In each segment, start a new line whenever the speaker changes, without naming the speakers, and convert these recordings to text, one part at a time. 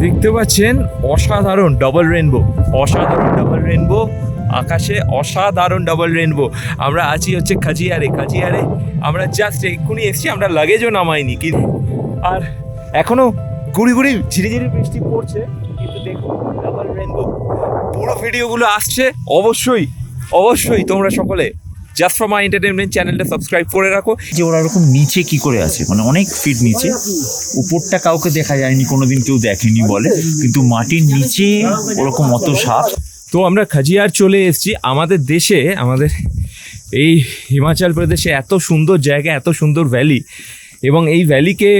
দেখতে পাচ্ছেন অসাধারণ ডাবল রেনবো, অসাধারণ ডাবল রেনবো, আকাশে অসাধারণ ডাবল রেনবো। আমরা আছি হচ্ছে খাজিয়ারে আমরা জাস্ট এক্ষুনি এসছি, আমরা লাগেজও নামাইনি কিন্তু, আর এখনো গুড়ি গুড়ি ঝিরিঝিরি বৃষ্টি পড়ছে, কিন্তু দেখো ডাবল রেনবো। পুরো ভিডিওগুলো আসছে, অবশ্যই তোমরা সকলে জাস্ট ফর মাই এন্টারটেনমেন্ট চ্যানেলটা সাবস্ক্রাইব করে রাখো।
যে ওরা এরকম নিচে কি করে আছে, মানে অনেক ফিট নিচে, উপরটা কাউকে দেখা যায়নি, কোনোদিন কেউ দেখেনি বলে, কিন্তু মাটির নিচে ওরকম অত সাপ।
তো আমরা খাজিয়ার চলে এসেছি। আমাদের দেশে, আমাদের এই হিমাচল প্রদেশে এত সুন্দর জায়গা, এত সুন্দর ভ্যালি, এবং এই ভ্যালিকে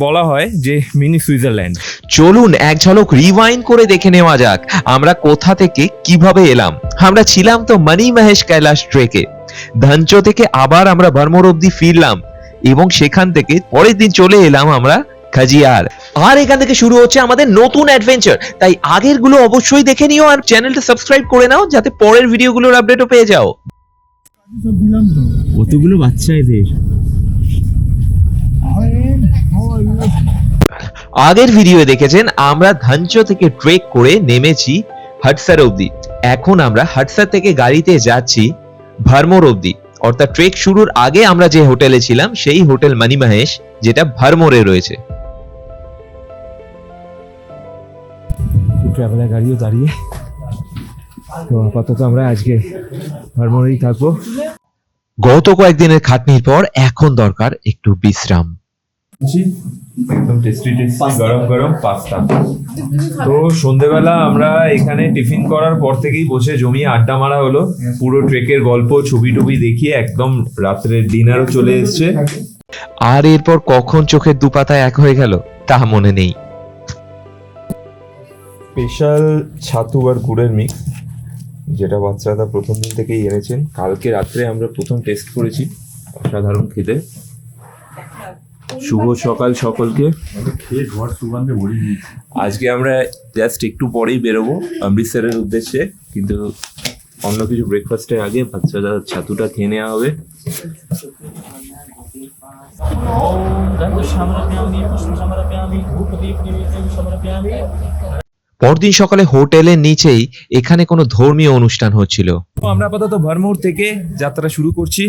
বলা হয় যে মিনি সুইজারল্যান্ড।
চলুন এক ঝলক রিওয়াইন্ড করে দেখে নেওয়া যাক আমরা কোথা থেকে কিভাবে এলাম। আমরা ছিলাম তো মানি মহেশ কৈলাস ট্রেকে, ধানচো থেকে আবার আমরা ভারমোর অব্দি ফিরলাম এবং সেখান থেকে পরের দিন চলে এলাম আমরা খাজিয়ার। আর এখান থেকে শুরু হচ্ছে আমাদের নতুন অ্যাডভেঞ্চার, তাই আগের গুলো অবশ্যই দেখে নিও আর চ্যানেলটা সাবস্ক্রাইব করে নাও যাতে পরের ভিডিওগুলোর আপডেটও পেয়ে যাও।
কতগুলো বাচ্চা এদের।
আগের ভিডিও দেখেছেন আমরা ধানচো থেকে ট্রেক করে নেমেছি হাটসার অব্দি। এখন আমরা হাটসার থেকে গাড়িতে যাচ্ছি ভারমোর অব্দি, অর্থাৎ ট্রেক শুরুর আগে আমরা যে হোটেলে ছিলাম সেই হোটেল মানি মহেশ, যেটা ভারমোরে রয়েছে।
ট্রাভেলার গাড়িও দাঁড়িয়ে, তো আপাতত আমরা আজকে ভারমোরেই থাকবো।
গত কয়েকদিনের খাটনির পর এখন দরকার একটু বিশ্রাম।
একদম টেস্টি গরম পাস্তা। তো সন্ধেবেলা আমরা এখানে টিফিন করার পর থেকেই বসে জমিয়ে আড্ডা মারা হলো, পুরো ট্রেকের গল্প ছবি টবি দেখিয়ে একদম রাত্রের ডিনারও চলে এসছে।
আর এরপর কখন চোখের দুপাতায় এক হয়ে গেল তা মনে নেই।
স্পেশাল ছাতু আর গুড়ের মিক্স, যেটা বাচ্চারা প্রথম দিন থেকেই এনেছেন। কালকে রাত্রে আমরা প্রথম টেস্ট করেছি, অসাধারণ খেতে। শুভ সকাল সকলকে। আজকে আমরা জাস্ট একটু পরেই বেরোবো অমৃতসরের উদ্দেশ্যে, কিন্তু অন্য কিছু ব্রেকফাস্টের আগে বাচ্চারা ছাতুটা খেয়ে নেওয়া হবে।
পরদিন সকালে হোটেলের নিচেই এখানে কোনো ধর্মীয় অনুষ্ঠান হচ্ছিল।
আমরা আপাতত ভারমোর থেকে যাত্রা শুরু করছি।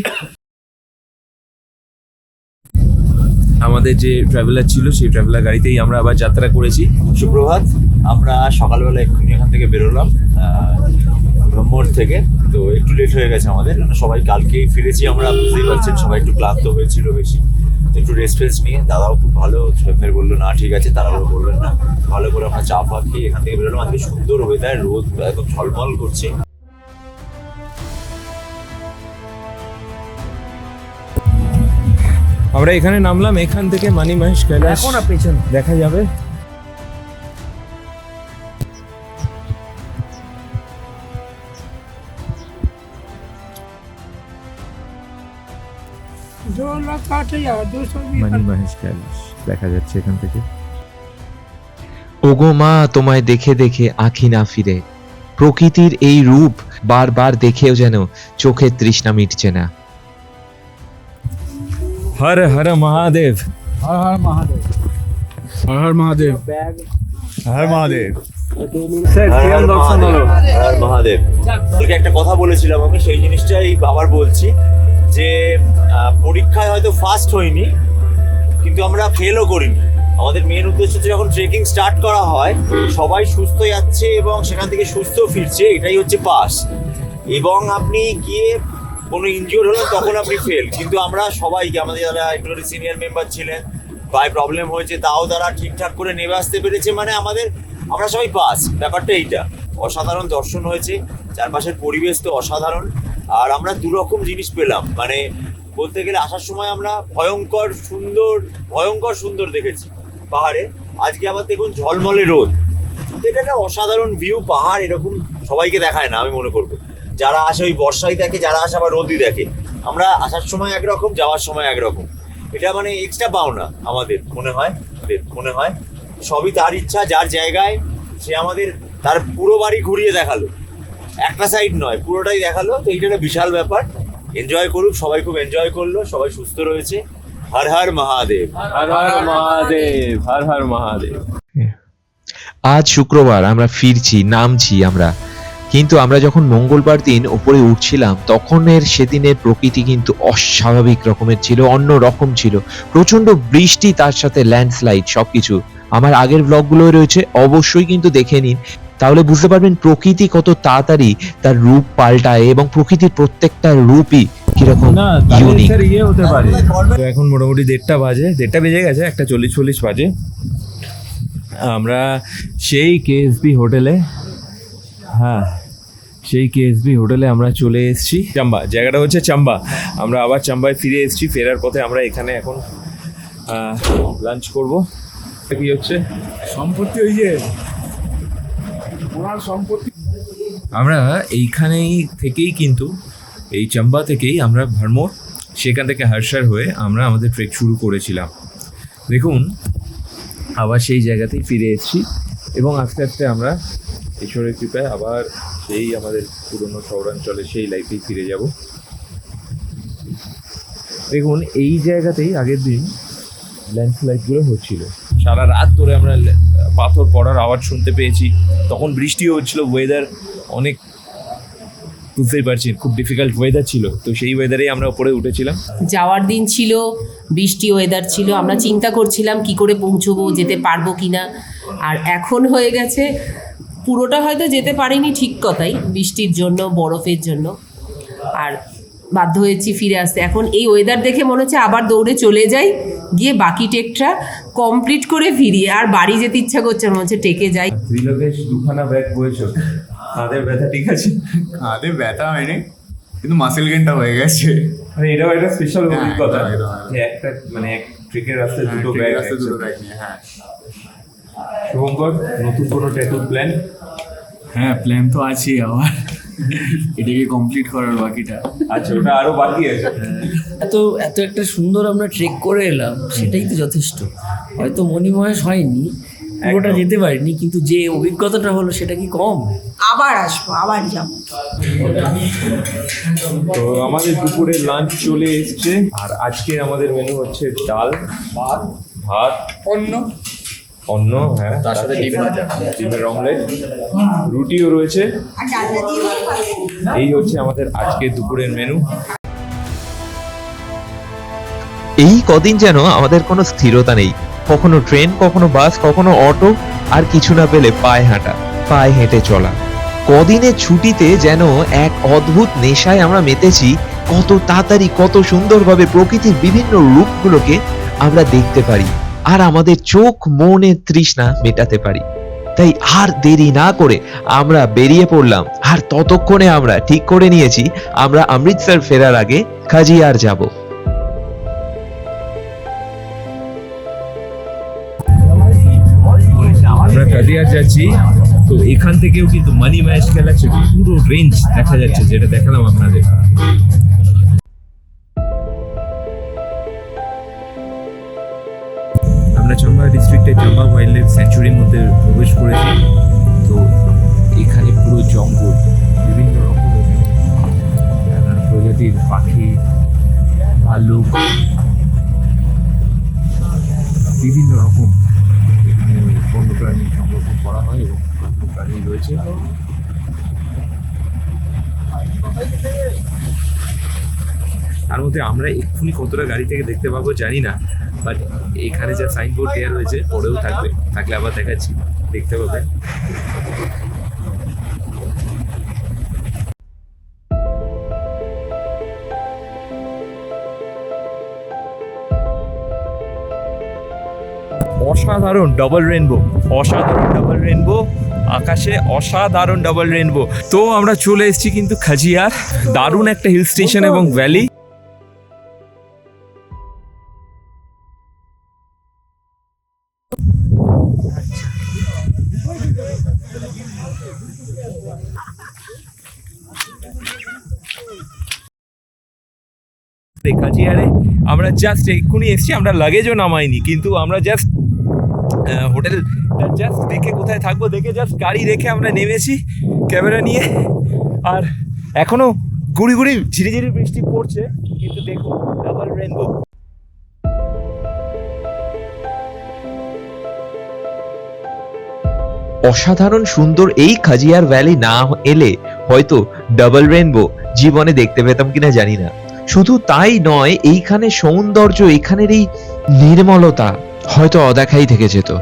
আমাদের যে ট্রাভেলার ছিল সেই ট্রাভেলার গাড়িতেই আমরা আবার যাত্রা করেছি।
সুপ্রভাত, আমরা সকালবেলা এক্ষুনি এখান থেকে বেরোলাম ব্রহ্মোর থেকে। তো একটু লেট হয়ে গেছে আমাদের, সবাই কালকেই ফিরেছি। আমরা বুঝতেই পারছেন সবাই একটু ক্লান্ত হয়েছিল বেশি, একটু রেস্ট নিয়ে। দাদাও খুব ভালো ছয়মের বললো না ঠিক আছে, তারাও বললেন না, ভালো করে আমরা চা ফা খেয়ে এখান থেকে বেরোলাম। আজকে সুন্দর ওয়েদার, রোদ একদম ঝলমল করছে।
আমরা এখানে নামলাম, এখান থেকে মানি মহেশ কৈলাস দেখা যাবে। মানি মহেশ কৈলাস দেখা যাচ্ছে এখান থেকে।
ওগো মা, তোমায় দেখে দেখে আঁখি না ফিরে, প্রকৃতির এই রূপ বারবার দেখেও যেন চোখের তৃষ্ণা মিটছে না।
হর হর মহাদেব,
হর হর মহাদেব, হর হর মহাদেব, হর মহাদেব।
আর মহাদেব, তোকে একটা কথা বলেছিলাম আমি, সেই জিনিসটাই আবার বলছি যে পরীক্ষায় হয়তো ফার্স্ট হইনি, কিন্তু আমরা ফেলও করিনি। আমাদের মেন উদ্দেশ্য হচ্ছে যখন ট্রেকিং স্টার্ট করা হয় সবাই সুস্থ যাচ্ছে এবং সেখান থেকে সুস্থ ফিরছে, এটাই হচ্ছে পাস। এবং আপনি গিয়ে কোনো ইনজিওর হলেন তখন আপনি ফেল, কিন্তু আমরা সবাইকে, আমাদের যারা একটু সিনিয়র মেম্বার ছিলেন বাই প্রবলেম হয়েছে তাও তারা ঠিকঠাক করে নেমে আসতে পেরেছে, মানে আমরা সবাই পাস। ব্যাপারটা এইটা। অসাধারণ দর্শন হয়েছে, চারপাশের পরিবেশ তো অসাধারণ। আর আমরা দুরকম জিনিস পেলাম, মানে বলতে গেলে আসার সময় আমরা ভয়ঙ্কর সুন্দর দেখেছি পাহাড়ে। আজকে আবার দেখুন ঝলমলে রোদ, এটা একটা অসাধারণ ভিউ। পাহাড় এরকম সবাইকে দেখায় না, আমি মনে করবো। যারা আসে ওই বর্ষায় দেখে, যারা আসে আবার রোদই দেখে। আমরা আসার সময় একরকম, যাওয়ার সময় একরকম। এটা মানে এক্সট্রা পাওনা আমাদের মনে হয়। সবই তার ইচ্ছা, যার জায়গায় সে আমাদের তার পুরো বাড়ি ঘুরিয়ে দেখালো, একটা সাইড নয় পুরোটাই দেখালো। তো এইটা একটা বিশাল ব্যাপার। এনজয় করুক সবাই, খুব এনজয় করলো, সবাই সুস্থ রয়েছে। হর হর মহাদেব,
হর হর মহাদেব, হর হর মহাদেব।
আজ শুক্রবার আমরা ফিরছি, নামছি আমরা, কিন্তু আমরা যখন মঙ্গলবার দিন ওপরে উঠছিলাম তখনের সেদিনের প্রকৃতি কিন্তু অস্বাভাবিক রকমের ছিল, অন্য রকম ছিল। প্রচন্ড বৃষ্টি, তার সাথে ল্যান্ডস্লাইড, সবকিছু আমার আগের ব্লগগুলো রয়েছে, অবশ্যই কিন্তু দেখে নিন, তাহলে বুঝতে পারবেন প্রকৃতি কত তাড়াতাড়ি তার রূপ পাল্টায় এবং প্রকৃতির প্রত্যেকটা রূপই কিরকম ইউনিক।
ইয়ে হতে পারে। তো এখন মোটামুটি 1:30 বাজে, 1:30 বেজে গেছে, 1:40 বাজে। আমরা সেই কেএসবি হোটেলে, হ্যাঁ সেই কেএসবি হোটেলে আমরা চলে এসেছি। চাম্বা, জায়গাটা হচ্ছে চাম্বা। আমরা আবার চাম্বায় ফিরে এসেছি। ফেরার পথে আমরা এখানে এখন লাঞ্চ করব। কি হচ্ছে
সম্পত্তি, ওই যে ওনার সম্পত্তি।
আমরা এইখানেই থেকেই কিন্তু এই চাম্বা থেকেই আমরা ভারমোর, সেখান থেকে হারসার হয়ে আমরা আমাদের ট্রেক শুরু করেছিলাম। দেখুন আবার সেই জায়গাতেই ফিরে এসেছি এবং আস্তে আস্তে আমরা ঈশ্বরের কৃপায় আবার সেই আমাদের পুরনো শহরাঞ্চলে সেই লাইফেই ফিরে যাব। দেখুন এই জায়গাতেই আগের দিন ল্যান্ডস্লাইডগুলো হচ্ছিল, সারা রাত ধরে আমরা পাথর পড়ার আওয়াজ শুনতে পেয়েছি। তখন বৃষ্টিও হচ্ছিল, ওয়েদার অনেক, বুঝতেই পারছি খুব ডিফিকাল্ট ওয়েদার ছিল। তো সেই ওয়েদারেই আমরা উপরে উঠেছিলাম।
যাওয়ার দিন ছিল, বৃষ্টি ওয়েদার ছিল, আমরা চিন্তা করছিলাম কি করে পৌঁছবো, যেতে পারবো কি না। আর এখন হয়ে গেছে, পুরোটা হয়তো যেতে পারিনি ঠিক কথাই, বৃষ্টির জন্য, বরফের জন্য, আর বাধ্য হয়েছি ফিরে আসতে। এখন এই ওয়েদার দেখে মনে হচ্ছে আবার দৌড়ে চলে যাই, গিয়ে বাকি টেকটা কমপ্লিট করে ফিরি। আর বাড়ি যেতে ইচ্ছা করছে, মনে হচ্ছে টেকে যাই।
ত্রিলোকেশ দুখানা ব্যাগ বয়েছো, কাঁধের ব্যথা ঠিক আছে?
কাঁধে ব্যথা হয়নি, কিন্তু মাসেল গেনটা হয়ে গেছে।
মানে এটাও একটা স্পেশাল
হ্যাঁ,
অভিজ্ঞতা
একদম।
যে একটা মানে এক ট্রেকের রাস্তায় দুটো
ঠিক
ব্যাগ।
আছে, দুটো ব্যাগ নিয়ে। হ্যাঁ
শুভঙ্কর, নতুন কোনো ট্যাটু প্ল্যান?
হ্যাঁ, প্ল্যান তো আছেই আবার, এটাকে কমপ্লিট করার বাকিটা।
আচ্ছা, ওটা আরো বাকি আছে।
এত এত একটা সুন্দর আমরা ট্রেক করে এলাম, সেটাই তো যথেষ্ট। হয়তো মণিমহেশ হয়নি, পুরোটা
একদম।
যেতে পারিনি, কিন্তু যে অভিজ্ঞতাটা হলো সেটা কি কম?
আবার আসবো, আবার যাবো।
তো আমাদের দুপুরের লাঞ্চ চলে এসছে, আর আজকে আমাদের মেনু হচ্ছে ডাল, ভাত, অন্ন, হ্যাঁ, তার সাথে ডিমের অমলেট, রুটিও রয়েছে।
আর ডালটা দিয়ে দিতে পারবো?
এই হচ্ছে আমাদের আজকে দুপুরের মেনু।
এই কদিন যেন আমাদের কোনো স্থিরতা নেই, কখনো ট্রেন, কখনো বাস, কখনো অটো, আর কিছু না পেলে পায়ে হাঁটা, পায়ে হেঁটে চলা। কদিনের ছুটিতে যেন এক অদ্ভুত নেশায় আমরা মেতেছি, কত তাড়াতাড়ি কত সুন্দরভাবে প্রকৃতির বিভিন্ন রূপগুলোকে আমরা দেখতে পারি আর আমাদের চোখ মনের তৃষ্ণা মেটাতে পারি। তাই আর দেরি না করে আমরা বেরিয়ে পড়লাম, আর ততক্ষণে আমরা ঠিক করে নিয়েছি আমরা অমৃতসর ফেরার আগে খাজিয়ার যাব।
আমরা কাজিয়ার যাচ্ছি, তো এখান থেকেও কিন্তু মানি মহেশ ক্যালাস পুরো রেঞ্জ দেখা যাচ্ছে, যেটা দেখালাম আপনাদের। আমরা চাম্বা ডিস্ট্রিক্টে চাম্বা ওয়াইল্ড লাইফ স্যাংচুরির মধ্যে প্রবেশ করেছি। তো এখানে পুরো জঙ্গল, বিভিন্ন রকমের নানা প্রজাতির পাখি, ভালুক, বিভিন্ন রকম এখানে বন্যপ্রাণী সংরক্ষণ করা হয় এবং বন্যপ্রাণী রয়েছে। তার মধ্যে আমরা এক্ষুনি কতটা গাড়ি থেকে দেখতে পাবো জানি না, বাট এখানে যা সাইনবোর্ড দেওয়া রয়েছে পরেও থাকবে, থাকলে আবার দেখাচ্ছি, দেখতে পাবে। অসাধারণ ডাবল রেনবো, অসাধারণ ডাবল রেনবো, আকাশে অসাধারণ ডাবল রেনবো। তো আমরা চলে এসেছি কিন্তু খাজিয়ার, দারুণ একটা হিল স্টেশন এবং ভ্যালি। খাজিয়ারে আমরা জাস্ট এক্ষুনি এসেছি, আমরা লাগেজও নামাইনি, কিন্তু আমরা জাস্ট হোটেল জাস্ট দেখে কোথায় থাকবো দেখে জাস্ট গাড়ি রেখে আমরা নেমেছি ক্যামেরা নিয়ে। আর এখনো গুড়ি গুড়ি ঝিরিঝিরি বৃষ্টি পড়ছে, কিন্তু দেখুন ডাবল রেনবো।
অসাধারণ সুন্দর এই খাজিয়ার ভ্যালি না এলে হয়তো ডাবল রেনবো জীবনে দেখতে পেতাম কিনা জানি না। শুধু তাই নয়, এইখানে সৌন্দর্য, এখানের এই নির্মলতা হয়তো অদেখাই থেকে যেত।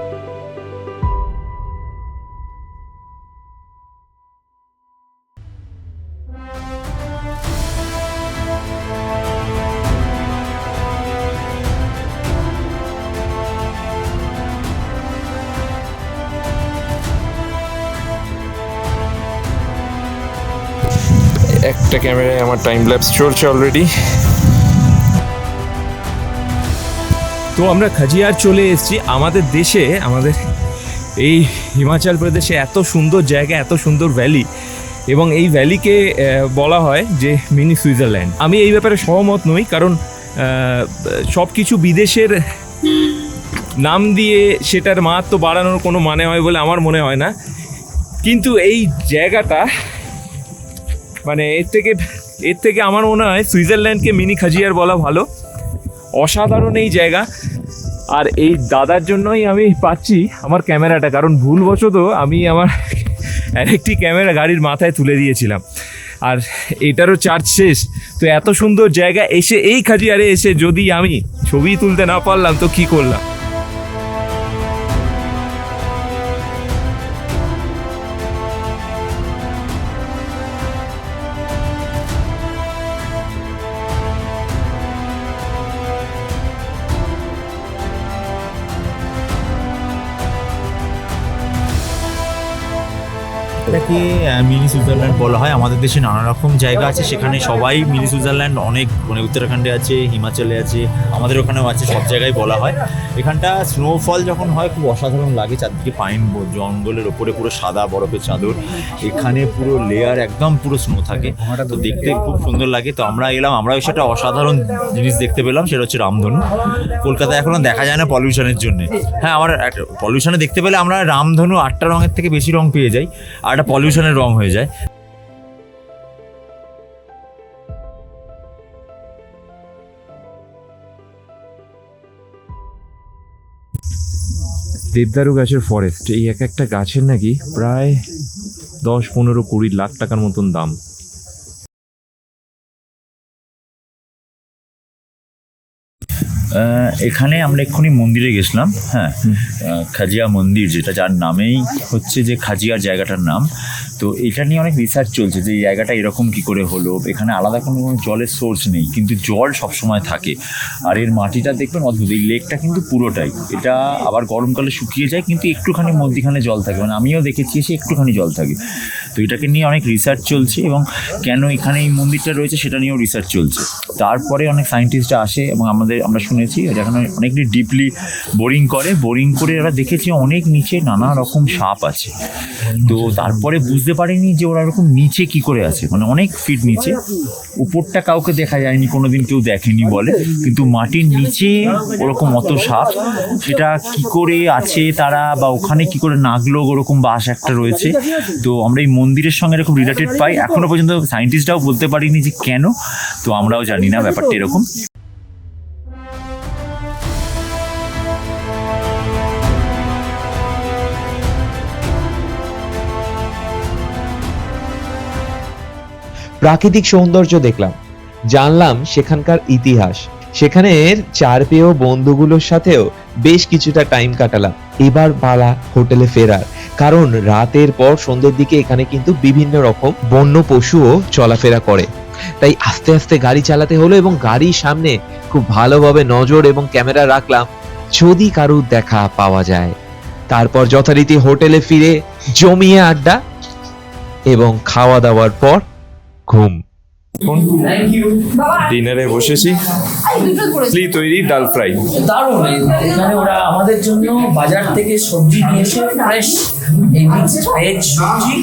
একটা ক্যামেরায় আমার টাইম ল্যাপস চলছে অলরেডি। তো আমরা খাজিয়ার চলে এসেছি। আমাদের দেশে, আমাদের এই হিমাচল প্রদেশে এত সুন্দর জায়গা, এত সুন্দর ভ্যালি, এবং এই ভ্যালিকে বলা হয় যে মিনি সুইজারল্যান্ড। আমি এই ব্যাপারে সহমত নই, কারণ সব কিছু বিদেশের নাম দিয়ে সেটার মাহাত্ম্য বাড়ানোর কোনো মানে হয় বলে আমার মনে হয় না। কিন্তু এই জায়গাটা মানে এর থেকে আমার মনে হয় সুইজারল্যান্ডকে মিনি খাজিয়ার বলা ভালো। অসাধারণ এই জায়গা। আর এই দাদার জন্যই আমি পাচ্ছি আমার ক্যামেরাটা, কারণ ভুলবশত আমি আমার আরেকটি ক্যামেরা গাড়ির মাথায় তুলে দিয়েছিলাম, আর এটারও চার্জ শেষ। তো এত সুন্দর জায়গা এসে, এই খাজিয়ারে এসে যদি আমি ছবি তুলতে না পারলাম তো কি করলাম।
এটাকে মিনি সুইজারল্যান্ড বলা হয়। আমাদের দেশে নানা রকম জায়গা আছে, সেখানে সবাই মিনি সুইজারল্যান্ড অনেক, মানে উত্তরাখণ্ডে আছে, হিমাচলে আছে, আমাদের ওখানেও আছে, সব জায়গায় বলা হয়। এখানটা স্নোফল যখন হয় খুব অসাধারণ লাগে, চারদিকে পাইন জঙ্গলের ওপরে পুরো সাদা বরফের চাদর, এখানে পুরো লেয়ার একদম পুরো স্নো থাকে, তো দেখতে খুব সুন্দর লাগে। তো আমরা এলাম, আমরাও সেটা অসাধারণ জিনিস দেখতে পেলাম, সেটা হচ্ছে রামধনু। কলকাতায় এখনও দেখা যায় না পলিউশনের জন্য। হ্যাঁ, আমরা পলিউশনে দেখতে পেলে আমরা রামধনু 8টা রঙের থেকে বেশি রং পেয়ে যাই, আর একটা পলিউশনের রং হয়ে যায়।
দেবদারু গাছের ফরেস্ট, এই এক একটা গাছের নাকি প্রায় 10-15-20 লাখ টাকার মতন দাম।
এখানে আমরা এক্ষুনি মন্দিরে গেছিলাম, হ্যাঁ, খাজিয়া মন্দির, যেটা যার নামেই হচ্ছে যে খাজিয়ার জায়গাটার নাম। তো এটা নিয়ে অনেক রিসার্চ চলছে যে এই জায়গাটা এরকম কি করে হলো। এখানে আলাদা কোনো জলের সোর্স নেই, কিন্তু জল সবসময় থাকে। আর এর মাটিটা দেখবেন অদ্ভুত, এই লেকটা কিন্তু পুরোটাই, এটা আবার গরমকালে শুকিয়ে যায়, কিন্তু একটুখানি মধ্যিখানে জল থাকে, মানে আমিও দেখেছি এসে একটুখানি জল থাকে। তো এটাকে নিয়ে অনেক রিসার্চ চলছে, এবং কেন এখানে এই মন্দিরটা রয়েছে সেটা নিয়েও রিসার্চ চলছে। তারপরে অনেক সায়েন্টিস্টরা আসে, এবং আমরা শুনেছি যেখানে অনেকটি ডিপলি বোরিং করে ওরা দেখেছে অনেক নিচে নানা রকম সাপ আছে। তো তারপরে বুঝতে পারিনি যে ওরা এরকম নিচে কি করে আছে, মানে অনেক ফিট নিচে, উপরটা কাউকে দেখা যায়নি, কোনোদিন কেউ দেখেনি বলে, কিন্তু মাটির নিচে ওরকম অত সাপ, সেটা কি করে আছে তারা, বা ওখানে কি করে নাগলো, ওরকম বাস একটা রয়েছে। তো আমরা এই মন্দিরের সঙ্গে এরকম রিলেটেড পাই, এখনো পর্যন্ত সায়েন্টিস্টরাও বলতে পারিনি যে কেন, তো আমরাও জানি না ব্যাপারটা এরকম।
প্রাকৃতিক সৌন্দর্য দেখলাম, জানলাম সেখানকার ইতিহাস, সেখানের চারপেয় বন্ধুগুলোর সাথেও বেশ কিছুটা টাইম কাটালাম। এবার পালা হোটেলে ফেরার, কারণ রাতের পর সন্ধ্যের দিকে এখানে কিন্তু বিভিন্ন রকম বন্য পশুও চলাফেরা করে, তাই আস্তে আস্তে গাড়ি চালাতে হলো, এবং গাড়ির সামনে খুব ভালোভাবে নজর এবং ক্যামেরা রাখলাম যদি কারুর দেখা পাওয়া যায়। তারপর যথারীতি হোটেলে ফিরে জমিয়ে আড্ডা, এবং খাওয়া দাওয়ার পর ঘুম।
ডিনারে বসেছি, তৈরি ডাল ফ্রাই।
দারুণ, এখানে ওরা আমাদের জন্য বাজার থেকে সবজি নিয়েছে ফ্রেশ, এই মিক্সড ভেজ সবজি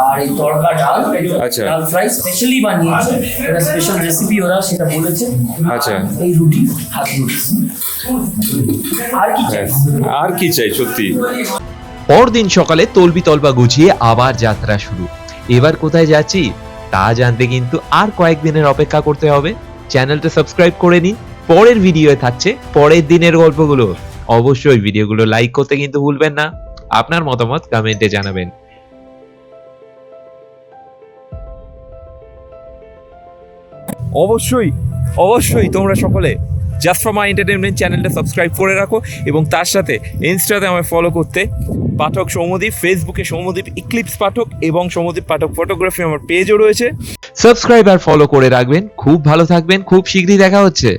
আর এই তড়কা ডাল,
আচ্ছা।
ডাল ফ্রাই স্পেশালি বানিয়েছে, এটা স্পেশাল রেসিপি ওরা সেটা বলেছে।
আচ্ছা,
এই রুটি, হাত রুটি, আর কি চাই,
আর কি চাই সত্যি।
পরদিন সকালে তলবি তলবা গুছিয়ে আবার যাত্রা শুরু। এবার কোথায় যাচ্ছি তা জানতে কিন্তু আর কয়েকদিনের অপেক্ষা করতে হবে। চ্যানেলটা সাবস্ক্রাইব করে নিন, পরের ভিডিওয়ে থাকছে পরের দিনের গল্পগুলো। অবশ্যই ভিডিওগুলো লাইক করতে কিন্তু ভুলবেন না। আপনার মতামত কমেন্টে জানাবেন।
অবশ্যই অবশ্যই তোমরা সকলে জাস্ট ফর মাই এন্টারটেনমেন্ট চ্যানেলটা সাবস্ক্রাইব করে রাখো এবং তার সাথে ইনস্টাতে আমায় ফলো করতে পাঠক সৌম্যদীপ, ফেসবুকে সৌম্যদীপ ইক্লিপস পাঠক এবং সৌম্যদীপ পাঠক ফটোগ্রাফি আমার পেজও রয়েছে।
সাবস্ক্রাইব আর ফলো করে রাখবেন। খুব ভালো থাকবেন, খুব শীঘ্রই দেখা হচ্ছে।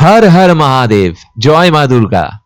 হর হর মহাদেব, জয় মা দুর্গা।